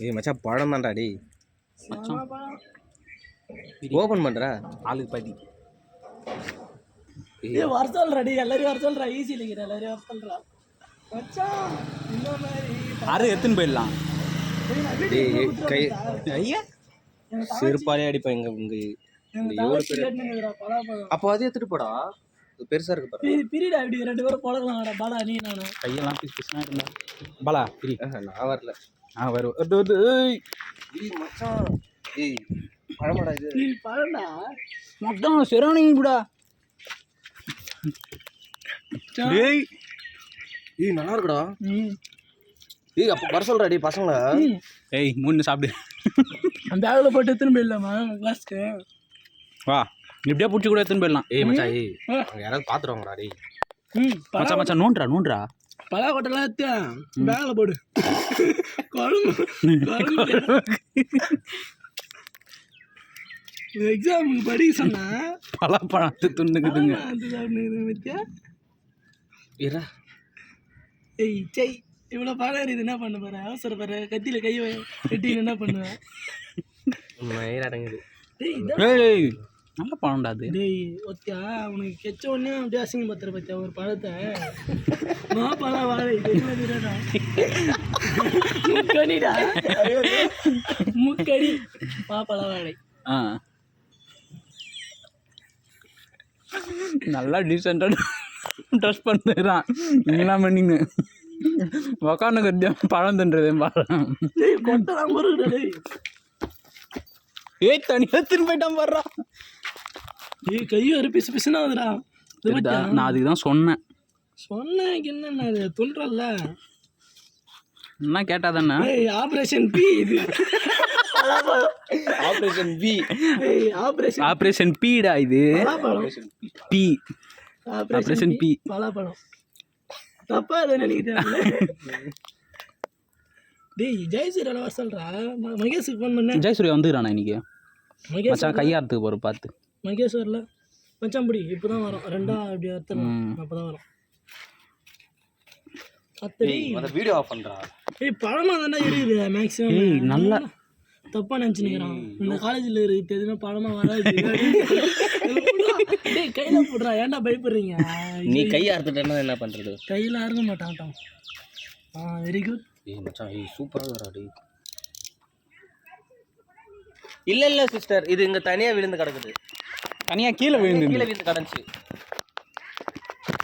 ஏய் மச்சான் பழம் தான்டா டேய். ஓபன் பண்றா ஆளுக்கு பாதி. ஏய் வர சொல்றா டேய், எல்லாரும் வர சொல்றா. ஈஸி இல்லைங்கடா, எல்லாரும் வர சொல்றா மச்சான். இந்த மாதிரி அரை எடுத்துன்னு போயிடலாம். டேய் கை ஐயா செருப்பாலே அடிப்பேன் இங்க இங்க எவ்வளவு பேர். அப்போ அதே எடுத்துட்டு போடா, இது பெருசா இருக்கு பாரு. பிரிடா இப்படி 2 பேரும் பழகலாம்டா. பாலா நீ நானு கையெல்லாம் பீஸ் பீஸ்னா இருந்தா பாலா பிரி. நான் வரல. வருது. ஏய் மச்சான் ஏய் பழமாடா இது. ஏய் பழம்டா மொத்தம் சரவணிங்கடா. டேய் ஏய் நல்லா இருக்குடா. ஏய் அப்ப வர சொல்றா டேய் பசங்கள. ஏய் மூணு சாப்பிடு. அந்த பேக்ல போட்டு எடுத்துன்னு போயிடலாமா கிளாஸ்க்கு? வா இப்படியே பிடிச்சி கூட எடுத்துன்னு போயிடலாம். ஏய் மச்சான் ஏய் அங்க யாராவது பாத்துருவாங்கடா டேய். மச்சான் மச்சான் நோண்டுறா பழா கொட்டெல்லாம் எடுத்து பேக்ல போடு. குழம்பு எக்ஸாமுக்கு படிக்க சொன்னா பழத்தை துண்ணுக்குதுங்க. இரா ஏய் சை இவ்வளோ பழம் இது என்ன பண்ண போற? அவசரப்படுற கத்தியில கை வெட்டி என்ன பண்ணுவேன்? மயிர் அடங்குது. ஏய் நல்ல பழம்டா அது. டேய் ஒத்தியா உனக்கு கெச்ச உடனே அப்படியே அசிங்க பத்திர பத்தியா ஒரு பழத்தை பழம் வாழை தெரியாதுடா. முக்கணிடா முக்கணி பழ வாழை. நல்லா டீசெண்டாக ட்ரெஸ் பண்ணுறான். இல்லாம நீங்கள் உக்காந்து கட்டியா பழம் தின்றதே பாரு. கொட்டலாம் போறா டேய். ஏய் தனியாக திரும்ப போயிட்டான் பாடுறா. ஏய் கையும் ஒரு பிசு பிசுனா வந்துடா. நான் அதுக்கு தான் சொன்னேன். என்னன்னா அது துன்றல்ல என்ன கேட்டா தானே. ஏய் ஆபரேஷன் பி இது. Operation B. ஏய் ஆபரேஷன் பீடா இது. பி ஆபரேஷன் பி பலாப்பழம். தப்பா அதை நினைக்கிறேன். டேய் ஜெயசூர்யா வர சொல்றா. மகேஷுக்கு ஃபோன் பண்ணேன். ஜெயசூர்யா வந்துக்கிறானா இன்னைக்கு? மகேஷ் மச்சான் கையாறதுக்கு போகிற பார்த்து. மகேஷ் வரல மச்சான் பிடி. இப்போ தான் வரோம். 2 அப்படி அர்த்தம் அப்போ தான் வரோம். அத்தடி அந்த வீடியோ ஆஃப் பண்றா. ஏய் பழமா தானே இருக்குது மேக்ஸிமம். ஏய் நல்லா தப்பா நினச்சினுக்கிறான். இந்த காலேஜில் இருக்குது எதுவுமே பழமா வராது. டேய் கையில போடுறா. ஏன்டா பயப்படுறீங்க? நீ கையை அறுத்துட்டேன்னா என்ன பண்றது? கையில் அறுக்க மாட்டான். Very good. ஏய் மச்சான் ஏய் சூப்பரா இருக்குடா டேய். இல்ல சிஸ்டர் இது இங்க தனியா விழுந்து கிடக்குது. தனியாக கீழே விழுந்து கிடந்துச்சு.